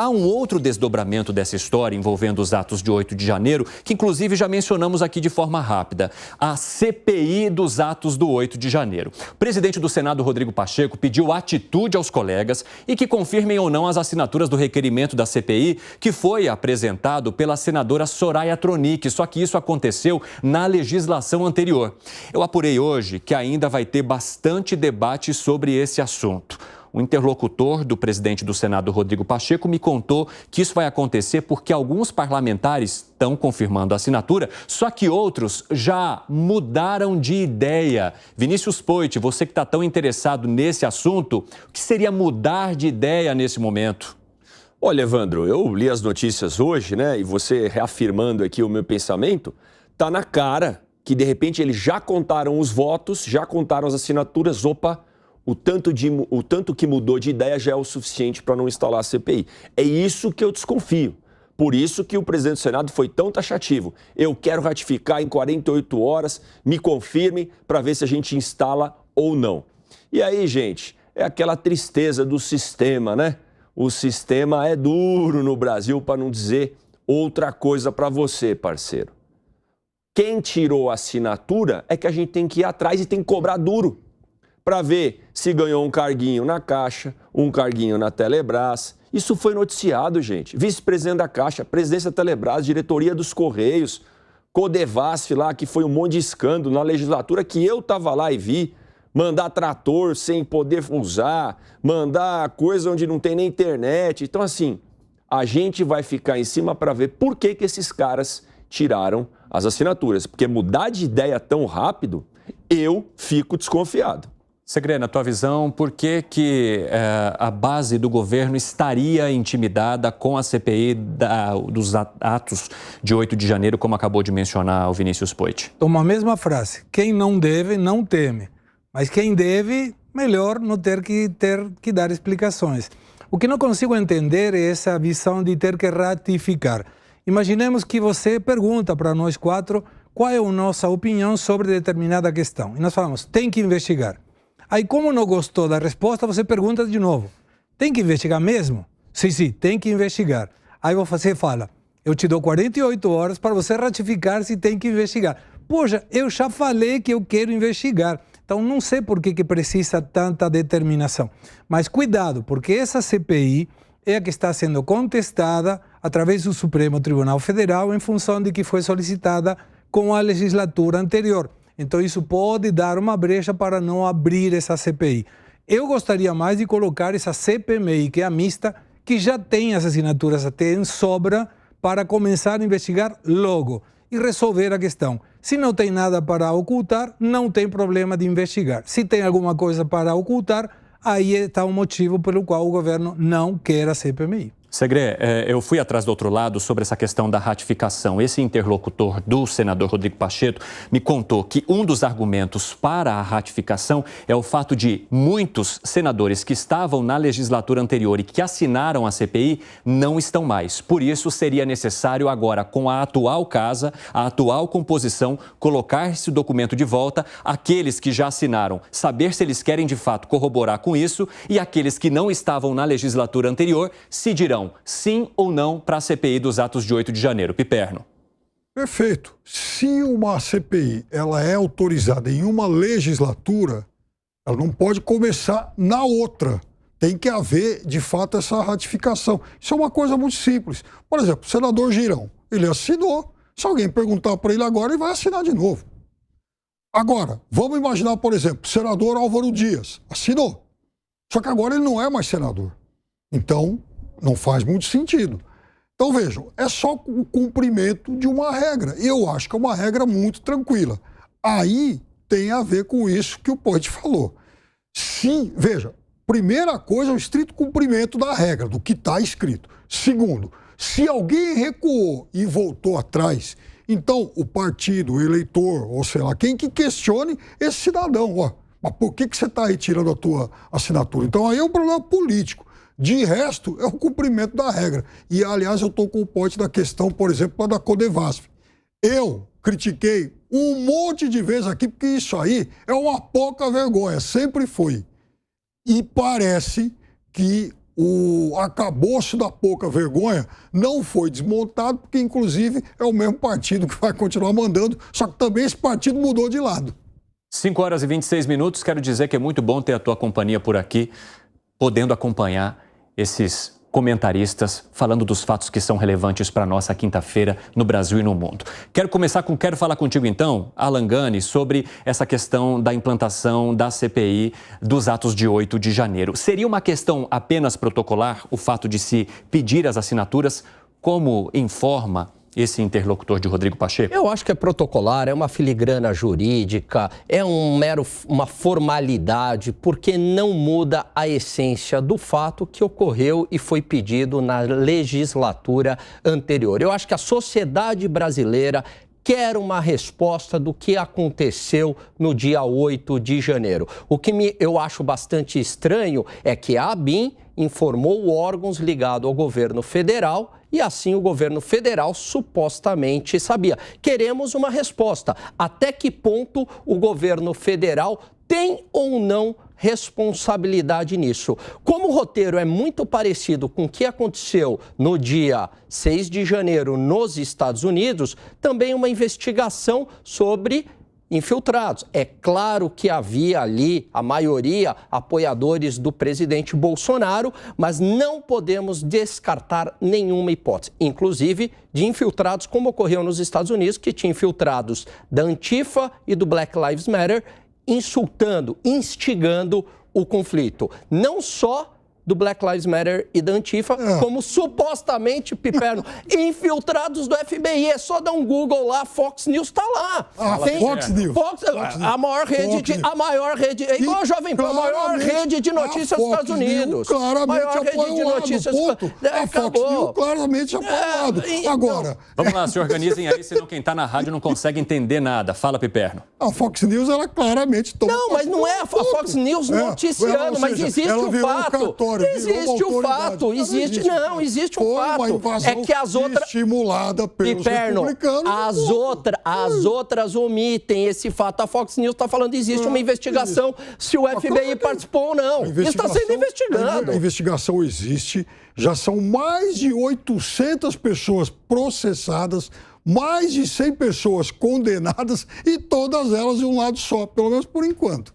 Há um outro desdobramento dessa história envolvendo os atos de 8 de janeiro, que inclusive já mencionamos aqui de forma rápida, a CPI dos atos do 8 de janeiro. O presidente do Senado, Rodrigo Pacheco, pediu atitude aos colegas e que confirmem ou não as assinaturas do requerimento da CPI, que foi apresentado pela senadora Soraya Tronic, só que isso aconteceu na legislação anterior. Eu apurei hoje que ainda vai ter bastante debate sobre esse assunto. O interlocutor do presidente do Senado, Rodrigo Pacheco, me contou que isso vai acontecer porque alguns parlamentares estão confirmando a assinatura, só que outros já mudaram de ideia. Vinícius Poit, você que está tão interessado nesse assunto, o que seria mudar de ideia nesse momento? Olha, Evandro, eu li as notícias hoje, né, e você reafirmando aqui o meu pensamento, tá na cara que de repente eles já contaram os votos, já contaram as assinaturas, opa, o tanto que mudou de ideia já é o suficiente para não instalar a CPI. É isso que eu desconfio. Por isso que o presidente do Senado foi tão taxativo. Eu quero ratificar em 48 horas, me confirme para ver se a gente instala ou não. E aí, gente, é aquela tristeza do sistema, né? O sistema é duro no Brasil, para não dizer outra coisa para você, parceiro. Quem tirou a assinatura é que a gente tem que ir atrás e tem que cobrar duro para ver se ganhou um carguinho na Caixa, um carguinho na Telebrás. Isso foi noticiado, gente. Vice-presidente da Caixa, presidência da Telebrás, diretoria dos Correios, Codevasf lá, que foi um monte de escândalo na legislatura que eu estava lá e vi. Mandar trator sem poder usar, mandar coisa onde não tem nem internet. Então, assim, a gente vai ficar em cima para ver por que esses caras tiraram as assinaturas. Porque mudar de ideia tão rápido, eu fico desconfiado. Segre, na tua visão, por que a base do governo estaria intimidada com a CPI dos atos de 8 de janeiro, como acabou de mencionar o Vinícius Poit? Toma a mesma frase, quem não deve, não teme. Mas quem deve, melhor não ter que dar explicações. O que não consigo entender é essa visão de ter que ratificar. Imaginemos que você pergunta para nós quatro qual é a nossa opinião sobre determinada questão. E nós falamos, tem que investigar. Aí, como não gostou da resposta, você pergunta de novo. Tem que investigar mesmo? Sim, tem que investigar. Aí você fala, eu te dou 48 horas para você ratificar se tem que investigar. Poxa, eu já falei que eu quero investigar. Então, não sei por que precisa tanta determinação. Mas cuidado, porque essa CPI é a que está sendo contestada através do Supremo Tribunal Federal em função de que foi solicitada com a legislatura anterior. Então, isso pode dar uma brecha para não abrir essa CPI. Eu gostaria mais de colocar essa CPMI, que é a mista, que já tem as assinaturas até em sobra, para começar a investigar logo e resolver a questão. Se não tem nada para ocultar, não tem problema de investigar. Se tem alguma coisa para ocultar, aí está o motivo pelo qual o governo não quer a CPMI. Segre, eu fui atrás do outro lado sobre essa questão da ratificação. Esse interlocutor do senador Rodrigo Pacheco me contou que um dos argumentos para a ratificação é o fato de muitos senadores que estavam na legislatura anterior e que assinaram a CPI não estão mais. Por isso, seria necessário agora, com a atual casa, a atual composição, colocar esse documento de volta, aqueles que já assinaram, saber se eles querem de fato corroborar com isso e aqueles que não estavam na legislatura anterior se dirão sim ou não para a CPI dos atos de 8 de janeiro. Piperno. Perfeito. Se uma CPI ela é autorizada em uma legislatura, ela não pode começar na outra. Tem que haver, de fato, essa ratificação. Isso é uma coisa muito simples. Por exemplo, o senador Girão, ele assinou. Se alguém perguntar para ele agora, ele vai assinar de novo. Agora, vamos imaginar, por exemplo, o senador Álvaro Dias assinou. Só que agora ele não é mais senador. Então, não faz muito sentido. Então, vejam, é só o cumprimento de uma regra. E eu acho que é uma regra muito tranquila. Aí tem a ver com isso que o Poit falou. Sim, veja, primeira coisa é o estrito cumprimento da regra, do que está escrito. Segundo, se alguém recuou e voltou atrás, então o partido, o eleitor, ou sei lá, quem que questione esse cidadão, ó, mas por que você está retirando a tua assinatura? Então aí é um problema político. De resto, é o cumprimento da regra. E, aliás, eu estou com o Poit da questão, por exemplo, da Codevasf. Eu critiquei um monte de vezes aqui, porque isso aí é uma pouca vergonha, sempre foi. E parece que o arcabouço da pouca vergonha não foi desmontado, porque, inclusive, é o mesmo partido que vai continuar mandando, só que também esse partido mudou de lado. 5 horas e 26 minutos. Quero dizer que é muito bom ter a tua companhia por aqui, podendo acompanhar esses comentaristas falando dos fatos que são relevantes para a nossa quinta-feira no Brasil e no mundo. Quero falar contigo então, Alan Gani, sobre essa questão da implantação da CPI dos atos de 8 de janeiro. Seria uma questão apenas protocolar o fato de se pedir as assinaturas, como informa esse interlocutor de Rodrigo Pacheco? Eu acho que é protocolar, é uma filigrana jurídica, é uma formalidade, porque não muda a essência do fato que ocorreu e foi pedido na legislatura anterior. Eu acho que a sociedade brasileira quer uma resposta do que aconteceu no dia 8 de janeiro. O que eu acho bastante estranho é que a ABIN informou órgãos ligados ao governo federal e assim o governo federal supostamente sabia. Queremos uma resposta. Até que ponto o governo federal tem ou não responsabilidade nisso? Como o roteiro é muito parecido com o que aconteceu no dia 6 de janeiro nos Estados Unidos, também uma investigação sobre infiltrados. É claro que havia ali, a maioria, apoiadores do presidente Bolsonaro, mas não podemos descartar nenhuma hipótese, inclusive de infiltrados, como ocorreu nos Estados Unidos, que tinha infiltrados da Antifa e do Black Lives Matter, insultando, instigando o conflito. Não só do Black Lives Matter e da Antifa, como supostamente, Piperno, infiltrados do FBI. É só dar um Google lá, Fox News está lá. Fox News. A maior rede, é igual a Jovem Pan, a maior rede de notícias dos Estados Unidos. Maior rede de notícias. A Fox News claramente apoiado. Agora... Vamos lá, se organizem aí, senão quem está na rádio não consegue entender nada. Fala, Piperno. A Fox News, ela claramente... Não, mas não é a Fox News noticiando, mas existe o fato. Existe o fato, existe um fato. É que as outras estimulada pelos republicanos. As outras omitem esse fato. A Fox News está falando que existe uma investigação se o FBI participou ou não. Isso está sendo investigado. A investigação existe. Já são mais de 800 pessoas processadas, mais de 100 pessoas condenadas e todas elas de um lado só, pelo menos por enquanto.